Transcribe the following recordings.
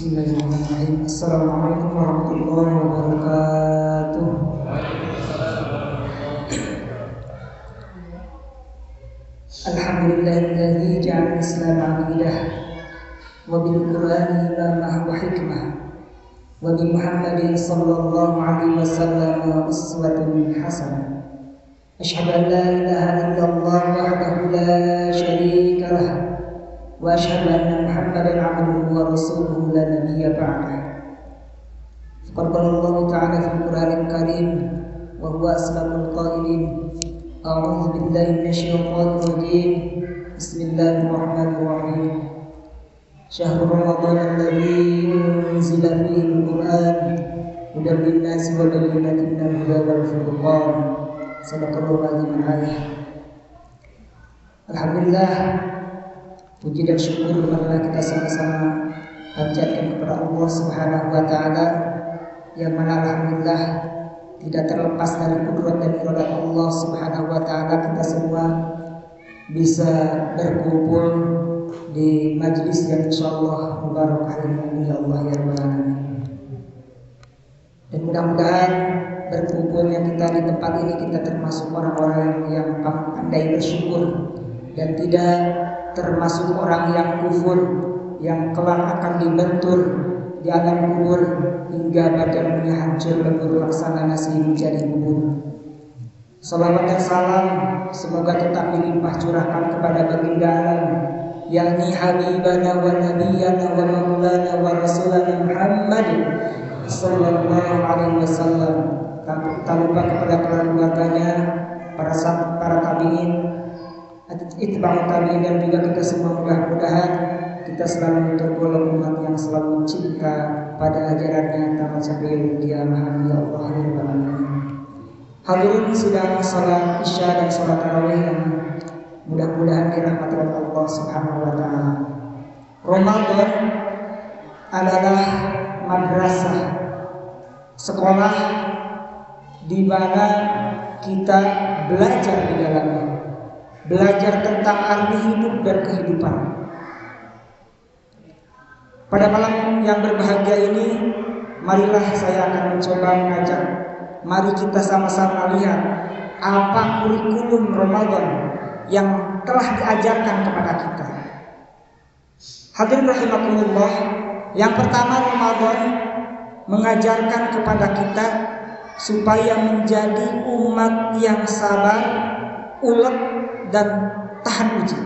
Bismillahirrahmanirrahim. Assalamualaikum warahmatullahi wabarakatuh. Alhamdulillahilladzi ja'ala al-Islam 'aqidah wa bil Qur'ani imamah wa hikmah wa bi Muhammadin sallallahu alaihi wasallam uswatun hasanah. Asyhadu an la ilaha illallah wahdahu la syarika lah wa asyhadu anna Muhammadan 'abduhu wa rasuluhu la nabiyya ba'dah. Faqad qala Allah ta'ala fil Qur'anil Karim wa huwa asdaqul qailin. A'udzu billahi minasyaitonir rajim. Bismillahirrahmanirrahim. Syahrul Ramadan alladzi unzila fihi al-Qur'an hudan lin-nasi wa bayyinatin minal huda wal furqan. Sadaqallahu al-azim. Alhamdulillah, puji dan syukur marilah kita sama-sama panjatkan kepada Allah Subhanahu wa taala, yang mana alhamdulillah tidak terlepas dari kudrat dan iradah Allah Subhanahu wa taala kita semua bisa berkumpul di majlis yang insyaallah mubarakah ini ya Allah ya Rabbal alamin. Dan mudah-mudahan berkumpulnya kita di tempat ini kita termasuk orang-orang yang pandai bersyukur dan tidak termasuk orang yang kufur, yang kelak akan dibentur di alam kubur hingga badannya hancur lebur laksana nasi menjadi bubur. Salawat dan salam semoga tetap dilimpah curahkan kepada baginda alam, yakni habibana wa nabiyana wa maulana wa rasulana Muhammad sallallahu alaihi wasallam. Tak lupa kepada keluarganya, para tabi'in, itba'ut tabi'in, dan juga kita semua. Mudah-mudahan kita selalu tergolong umat yang selalu cinta pada ajarannya tamat sampai yaumil qiyamah. Ya Allah ya Rabbal alamin. Hadirin sidang salat Isya dan salat tarawih yang mudah-mudahan dirahmati oleh Allah Subhanahu wa taala. Ramadan adalah madrasah, sekolah di mana kita belajar di dalamnya, belajar tentang arti hidup dan kehidupan. Pada malam yang berbahagia ini, marilah saya akan mencoba mengajak, mari kita sama-sama lihat apa kurikulum Ramadan yang telah diajarkan kepada kita. Hadirin rahimakumullah, yang pertama, Ramadan mengajarkan kepada kita supaya menjadi umat yang sabar, ulet, dan tahan uji.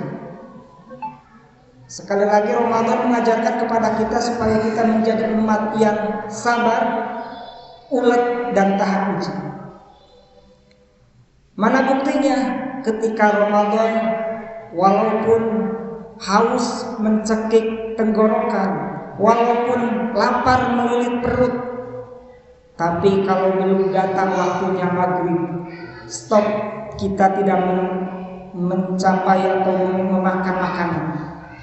Sekali lagi, Ramadan mengajarkan kepada kita supaya kita menjadi umat yang sabar, ulet, dan tahan uji. Mana buktinya? Ketika Ramadan, walaupun haus mencekik tenggorokan, walaupun lapar melilit perut, tapi kalau belum datang waktunya maghrib, stop, kita tidak mencapai atau memakan makanan,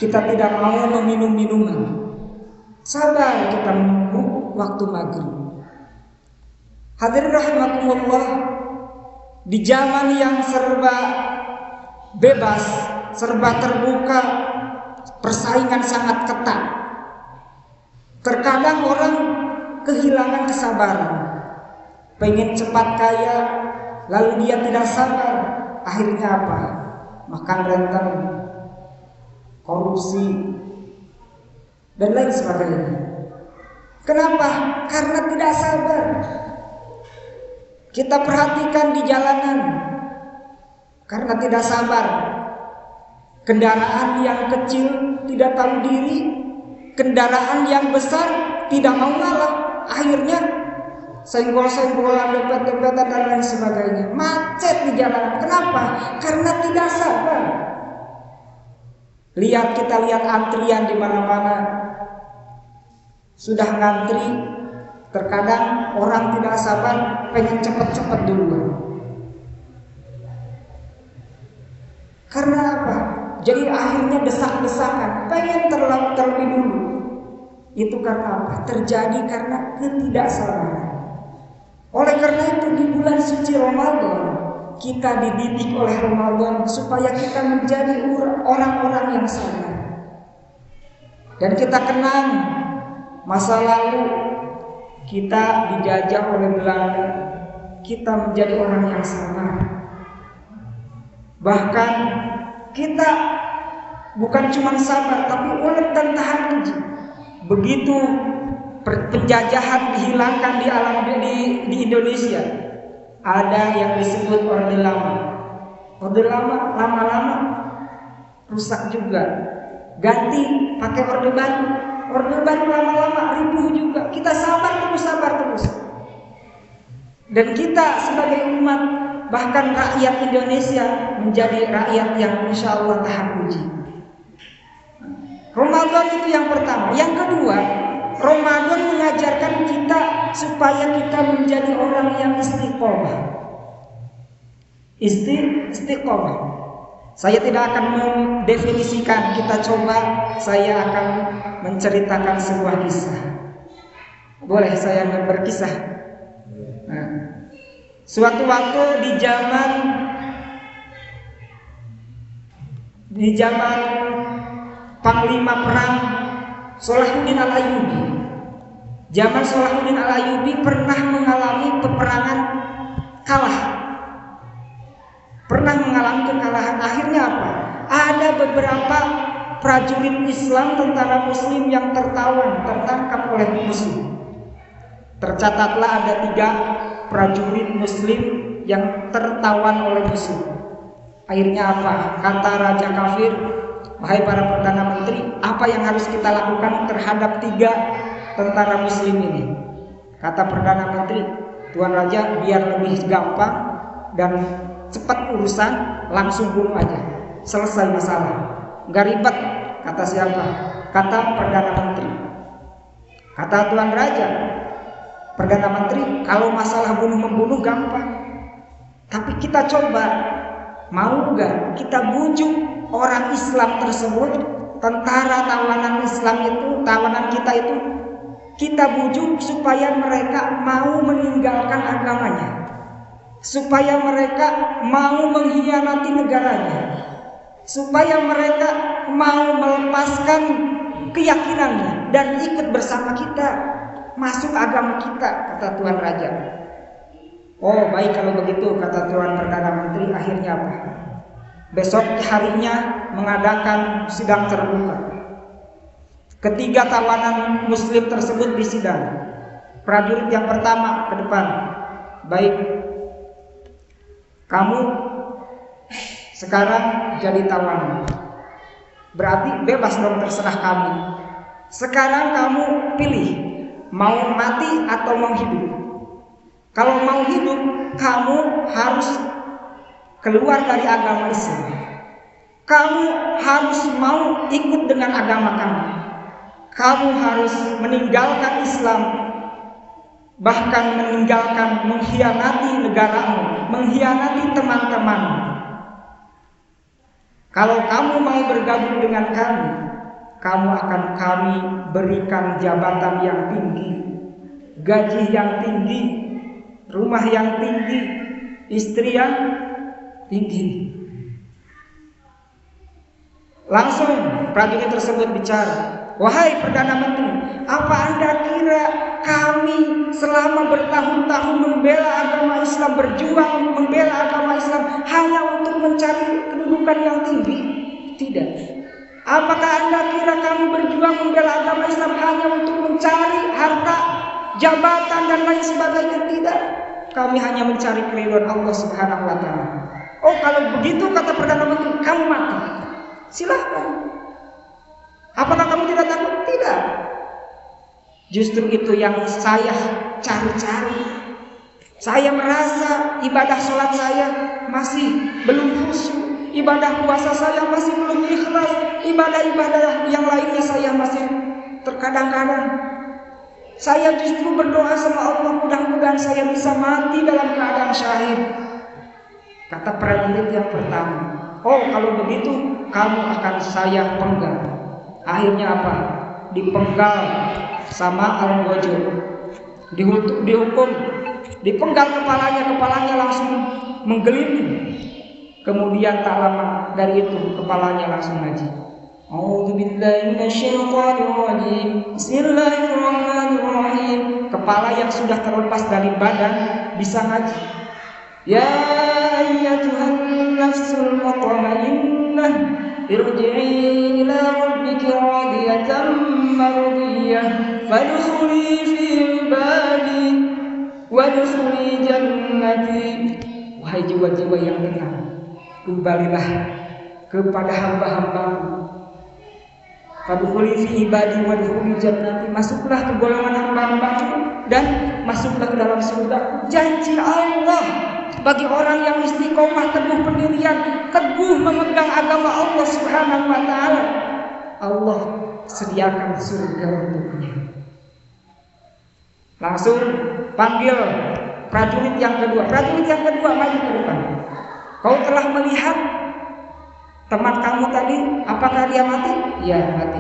kita tidak mau meminum minuman, sabar kita menunggu waktu maghrib. Hadirin rahimakumullah, di zaman yang serba bebas, serba terbuka, persaingan sangat ketat, terkadang orang kehilangan kesabaran, pengen cepat kaya, lalu dia tidak sabar, akhirnya apa? Makan renteng, korupsi, dan lain sebagainya. Kenapa? Karena tidak sabar. Kita perhatikan di jalanan, karena tidak sabar, kendaraan yang kecil tidak tahu diri, kendaraan yang besar tidak mau ngalah, akhirnya senggol-senggolan, dempet-dempetan, dan lain sebagainya, macet di jalanan. Kenapa? Karena tidak sabar. Kita lihat antrian di mana-mana, sudah ngantri, terkadang orang tidak sabar, pengen cepet-cepet duluan. Karena apa? Jadi akhirnya desak-desakan, pengen terlebih dulu. Itu karena apa? Terjadi karena ketidaksabaran. Oleh karena itu, di bulan suci Ramadan, kita dididik oleh Ramadan supaya kita menjadi orang-orang yang sabar. Dan kita kenang Masa lalu kita dijajah oleh Belanda, kita menjadi orang yang sabar. Bahkan kita bukan cuma sabar, tapi ulet dan tahan uji. Begitu penjajahan dihilangkan di alam di Indonesia, ada yang disebut Orde Lama. Orde Lama lama-lama rusak juga, ganti pakai Orde Baru. Orde Baru lama-lama ribuh juga. Kita sabar terus. Dan kita sebagai umat, bahkan rakyat Indonesia menjadi rakyat yang insya Allah tahan uji. Ramadan itu yang pertama. Yang kedua, Ramadan mengajarkan kita supaya kita menjadi orang yang istiqomah. Istiqomah. Saya tidak akan mendefinisikan, kita coba, saya akan menceritakan sebuah kisah. Boleh saya berkisah? Nah, suatu waktu di zaman Panglima Perang Salahuddin Al-Ayyubi. Zaman Salahuddin Al-Ayyubi pernah mengalami peperangan kalah. Pernah mengalami kekalahan. Akhirnya apa? Ada beberapa prajurit Islam, tentara Muslim yang tertangkap oleh Muslim. Tercatatlah ada 3 prajurit Muslim yang tertawan oleh Muslim. Akhirnya apa? Kata Raja Kafir, wahai para Perdana Menteri, apa yang harus kita lakukan terhadap 3 tentara Muslim ini? Kata Perdana Menteri, Tuan Raja, biar lebih gampang dan cepat urusan, langsung bunuh aja, selesai masalah, nggak ribet. Kata siapa? Kata Perdana Menteri. Kata Tuan Raja, Perdana Menteri, kalau masalah bunuh-membunuh gampang, tapi kita coba, mau nggak kita bujuk orang Islam tersebut, tentara tawanan Islam itu, tawanan kita itu, kita bujuk supaya mereka mau meninggalkan agamanya, supaya mereka mau mengkhianati negaranya, supaya mereka mau melepaskan keyakinannya dan ikut bersama kita masuk agama kita, kata Tuan Raja. Oh baik kalau begitu, kata Tuan Perdana Menteri. Akhirnya apa? Besok harinya mengadakan sidang terbuka. Ketiga tawanan Muslim tersebut disidang. Prajurit yang pertama ke depan. Baik, kamu sekarang jadi tawanan, berarti bebas dong, terserah kami. Sekarang kamu pilih, mau mati atau mau hidup. Kalau mau hidup, kamu harus keluar dari agama Islam. Kamu harus mau ikut dengan agama kami. Kamu harus meninggalkan Islam, bahkan meninggalkan, mengkhianati negaramu, mengkhianati teman-temanmu. Kalau kamu mau bergabung dengan kami, kamu akan kami berikan jabatan yang tinggi, gaji yang tinggi, rumah yang tinggi, istri yang tinggi. Langsung prajurit tersebut bicara, wahai Perdana Menteri, apa Anda kira kami selama bertahun-tahun membela agama Islam, berjuang membela agama Islam hanya untuk mencari kedudukan yang tinggi? Tidak. Apakah Anda kira kami berjuang membela agama Islam hanya untuk mencari harta, jabatan dan lain sebagainya? Tidak. Kami hanya mencari keridhaan Allah Subhanahu wa taala. Oh, kalau begitu, kata Perdana Menteri, kamu mati. Silahkan. Apakah kamu tidak takut? Tidak. Justru itu yang saya cari-cari. Saya merasa ibadah sholat saya masih belum khusyuk, ibadah puasa saya masih belum ikhlas, ibadah-ibadah yang lainnya saya masih terkadang-kadang. Saya justru berdoa sama Allah, mudah-mudahan saya bisa mati dalam keadaan syahid. Kata prajurit yang pertama, oh kalau begitu kamu akan saya penggal. Akhirnya apa? Dipenggal sama Al-Ghajur, dihukum, dipenggal kepalanya langsung menggelinding. Kemudian tak lama dari itu kepalanya langsung ngaji. A'udzu billahi minasyaitonir rajim. Bismillahirrahmanirrahim. Kepala yang sudah terlepas dari badan bisa ngaji. Ya ayyatuhan nafsul mutmainnah, irji'i ila rabbiki radiyatan mardiyah, fadkhuli fi ibadi wadkhuli jannati. Wahai jiwa-jiwa yang tenang, kembalilah kepada hamba-hambaku. Fadkhuli fi ibadi wadkhuli jannati, masuklah ke golongan hamba-hambaku dan masuklah ke dalam surga. Janji Allah bagi orang yang istiqomah, teguh pendirian, teguh memegang agama Allah Subhanahu wa taala, Allah sediakan surga untuknya. Langsung panggil prajurit yang kedua. Prajurit yang kedua maju ke depan. Kau telah melihat teman kamu tadi, apakah dia mati? Ya, mati.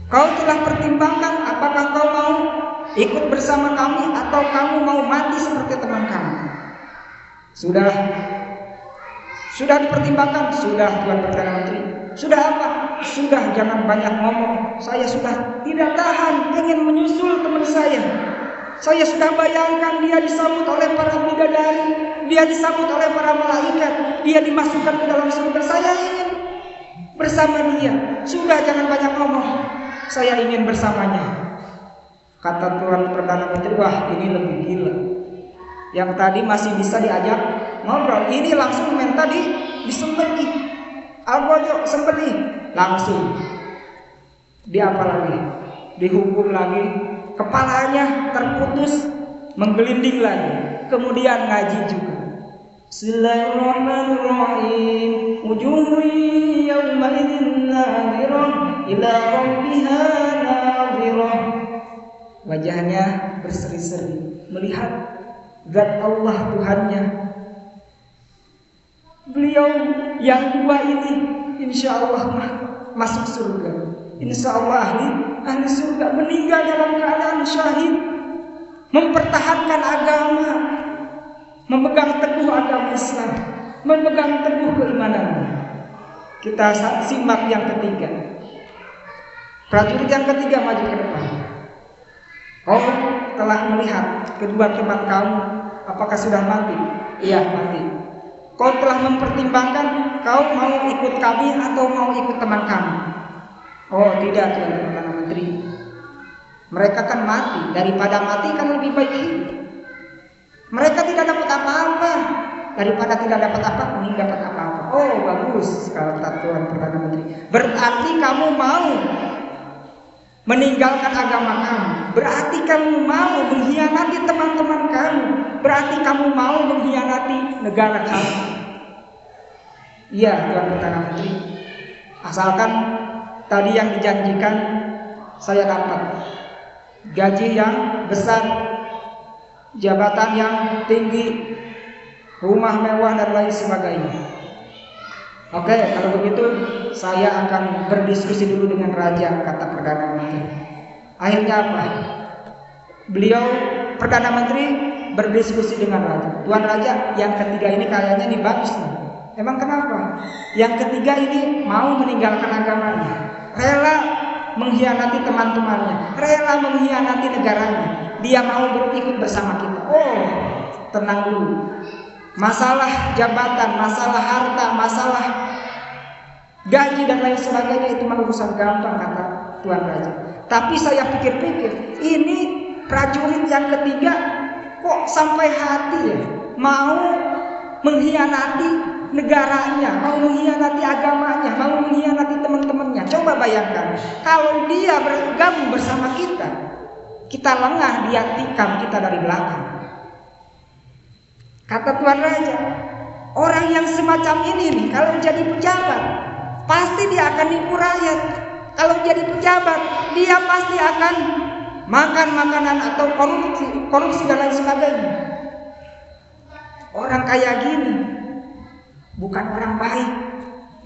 Kau telah pertimbangkan apakah kau mau ikut bersama kami atau kamu mau mati seperti teman kamu? Sudah dipertimbangkan? Sudah, Tuan Perdana Menteri. Sudah apa? Sudah, jangan banyak ngomong. Saya sudah tidak tahan, ingin menyusul teman saya. Saya sudah bayangkan dia disambut oleh para bidadari, dia disambut oleh para malaikat, dia dimasukkan ke dalam surga. Saya ingin bersama dia. Sudah, jangan banyak ngomong. Saya ingin bersamanya. Kata Tuan Perdana Menteri, wah ini lebih gila. Yang tadi masih bisa diajak ngobrol, ini langsung minta disembelih. Algojo sembelih, langsung. Dia apa lagi? Dihukum lagi, kepalanya terputus, menggelinding lagi. Kemudian ngaji juga. Bismillahirrahmanirrahim. Wujuhun yawma idzin nadhirah ila rabbiha nadhirah. Wajahnya berseri-seri melihat zat Allah Tuhannya. Beliau yang dua ini insya Allah masuk surga. Insya Allah ahli surga, meninggal dalam keadaan syahid, mempertahankan agama, memegang teguh agama Islam, memegang teguh keimanannya. Kita simak yang ketiga. Prajurit yang ketiga maju ke depan. Kau telah melihat kedua teman kamu, apakah sudah mati? Iya, mati. Kau telah mempertimbangkan kau mau ikut kami atau mau ikut teman kami? Oh tidak, Tuan Perdana Menteri. Mereka kan mati, daripada mati kan lebih baik hidup. Mereka tidak dapat apa-apa, daripada tidak dapat apa, ini dapat apa-apa. Oh bagus, kata Tuan Perdana Menteri. Berarti kamu mau meninggalkan agama kamu, berarti kamu mau mengkhianati teman-teman kamu, berarti kamu mau mengkhianati negara kamu. Iya, Tuan Perdana Menteri. Asalkan tadi yang dijanjikan saya dapat. Gaji yang besar, jabatan yang tinggi, rumah mewah dan lain sebagainya. Oke, kalau begitu saya akan berdiskusi dulu dengan Raja, kata Perdana Menteri. Akhirnya apa? Beliau Perdana Menteri berdiskusi dengan Raja. Tuan Raja, yang ketiga ini kayaknya nih bagus nih. Emang kenapa? Yang ketiga ini mau meninggalkan agamanya, rela mengkhianati teman-temannya, rela mengkhianati negaranya. Dia mau berikut bersama kita. Oh, tenang dulu. Masalah jabatan, masalah harta, masalah gaji dan lain sebagainya itu mah urusan gampang, kata Tuan Raja. Tapi saya pikir-pikir, ini prajurit yang ketiga kok sampai hati ya, mau mengkhianati negaranya, mau mengkhianati agamanya, mau mengkhianati teman-temannya. Coba bayangkan, kalau dia bergabung bersama kita, kita lengah, dia tikam kita dari belakang. Kata Tuan Raja, orang yang semacam ini nih, kalau jadi pejabat, pasti dia akan nipu rakyat. Kalau jadi pejabat, dia pasti akan makan makanan atau korupsi dan lain sebagainya. Orang kayak gini bukan orang baik.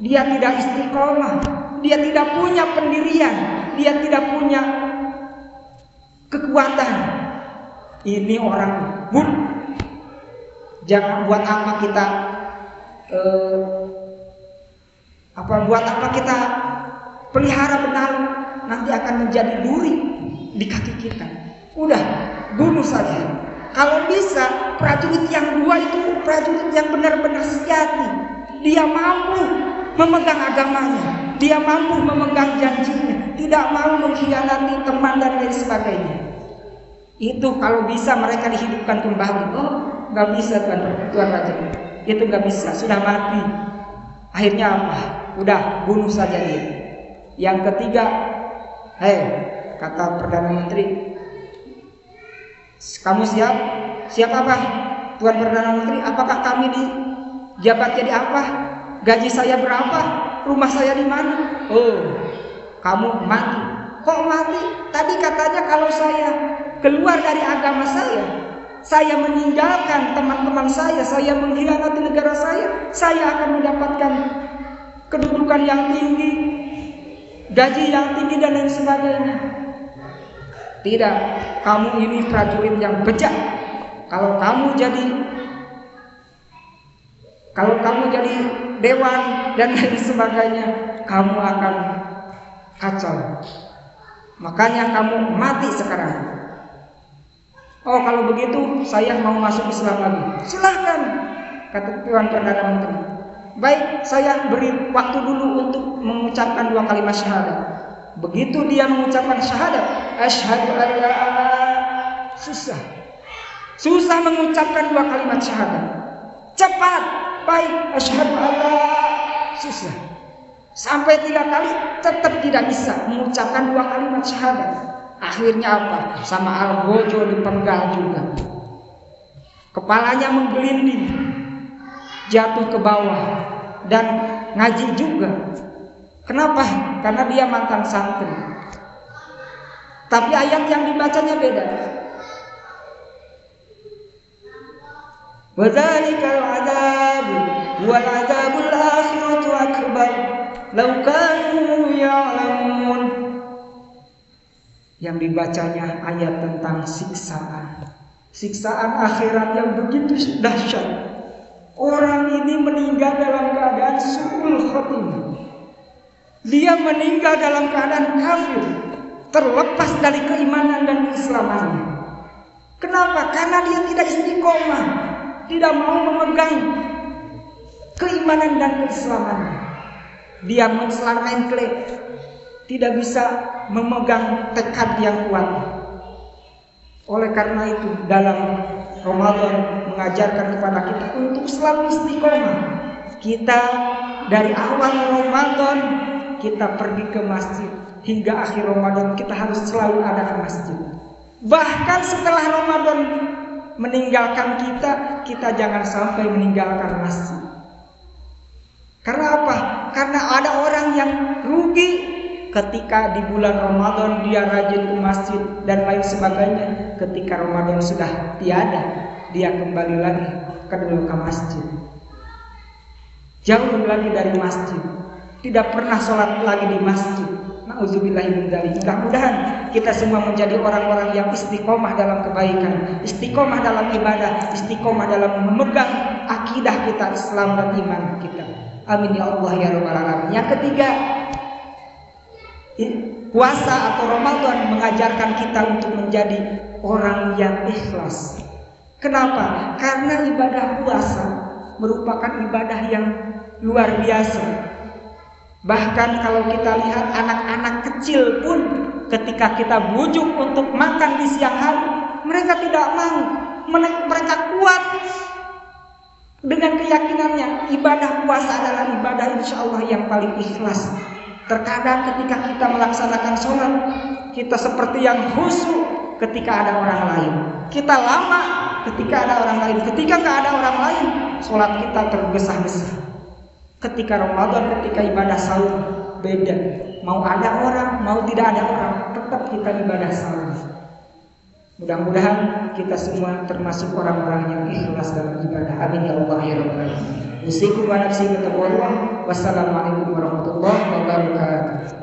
Dia tidak istiqomah, dia tidak punya pendirian, dia tidak punya kekuatan. Ini orang buruk. Jangan buat apa kita pelihara benalu, nanti akan menjadi duri di kaki kita. Udah, bunuh saja. Kalau bisa, prajurit yang dua itu prajurit yang benar-benar sejati. Dia mampu memegang agamanya, dia mampu memegang janjinya, tidak mau mengkhianati teman dan lain sebagainya. Itu kalau bisa mereka dihidupkan kembali. Oh, nggak bisa Tuan Raja. Itu nggak bisa, sudah mati. Akhirnya apa? Udah, bunuh saja dia. Yang ketiga, kata Perdana Menteri, kamu siap? Siap apa? Tuan Perdana Menteri, apakah kami dijabat jadi apa? Gaji saya berapa? Rumah saya di mana? Oh, kamu mati. Kok mati? Tadi katanya kalau saya keluar dari agama saya meninggalkan teman-teman saya mengkhianati negara saya akan mendapatkan kedudukan yang tinggi, gaji yang tinggi dan lain sebagainya. Tidak, kamu ini prajurit yang bejat. Kalau kamu jadi dewan dan lain sebagainya, kamu akan kacau. Makanya kamu mati sekarang. Oh, kalau begitu saya mau masuk Islam lagi. Silahkan, kata Tuan Perdana Menteri. Baik, saya beri waktu dulu untuk mengucapkan 2 kalimat syahadat. Begitu dia mengucapkan syahadat, asyhadu an la susah mengucapkan 2 kalimat syahadat. Cepat, baik, asyhadu an la susah. Sampai 3 kali tetap tidak bisa mengucapkan 2 kalimat syahadat. Akhirnya apa? Sama Algojo dipenggal juga. Kepalanya menggelinding, jatuh ke bawah dan ngaji juga. Kenapa? Karena dia mantan santri. Tapi ayat yang dibacanya beda. Wa dzalikal adzab wal adzabul akhiratu akbar law kanu ya'lamun. Yang dibacanya ayat tentang siksaan akhirat yang begitu dahsyat. Orang ini meninggal dalam keadaan su'ul khotimah. Dia meninggal dalam keadaan kafir, terlepas dari keimanan dan keislamannya. Kenapa? Karena dia tidak istiqomah, tidak mau memegang keimanan dan keislamannya. Dia mengklaim, tidak bisa memegang tekad yang kuat. Oleh karena itu, dalam Ramadan mengajarkan kepada kita untuk selalu istiqomah. Kita dari awal Ramadan kita pergi ke masjid, hingga akhir Ramadan kita harus selalu ada ke masjid. Bahkan setelah Ramadan meninggalkan kita jangan sampai meninggalkan masjid. Karena apa? Karena ada orang yang rugi ketika di bulan Ramadan dia rajin ke masjid dan lain sebagainya. Ketika Ramadan sudah tiada, dia kembali lagi ke masjid. Jauh lagi dari masjid. Tidak pernah sholat lagi di masjid. Na'udzubillahi min dzalik. Mudah-mudahan kita semua menjadi orang-orang yang istiqomah dalam kebaikan, istiqomah dalam ibadah, istiqomah dalam memegang akidah kita, Islam dan iman kita. Amin ya Allah ya rabbal alamin. Yang ketiga, puasa atau Ramadan mengajarkan kita untuk menjadi orang yang ikhlas. Kenapa? Karena ibadah puasa merupakan ibadah yang luar biasa. Bahkan kalau kita lihat anak-anak kecil pun ketika kita bujuk untuk makan di siang hari, mereka tidak mau. Mereka kuat dengan keyakinannya ibadah puasa adalah ibadah insya Allah yang paling ikhlas. Terkadang ketika kita melaksanakan sholat, kita seperti yang khusyuk ketika ada orang lain. Kita lama ketika ada orang lain. Ketika nggak ada orang lain, sholat kita tergesa-gesa. Ketika Ramadan, ketika ibadah sahur beda. Mau ada orang, mau tidak ada orang, tetap kita ibadah sahur. Mudah-mudahan kita semua termasuk orang-orang yang ikhlas dalam ibadah. Amin ya Allah ya rabbal alamin. Usikum wa nafsi bi taqwallah. Wassalamualaikum warahmatullahi wabarakatuh.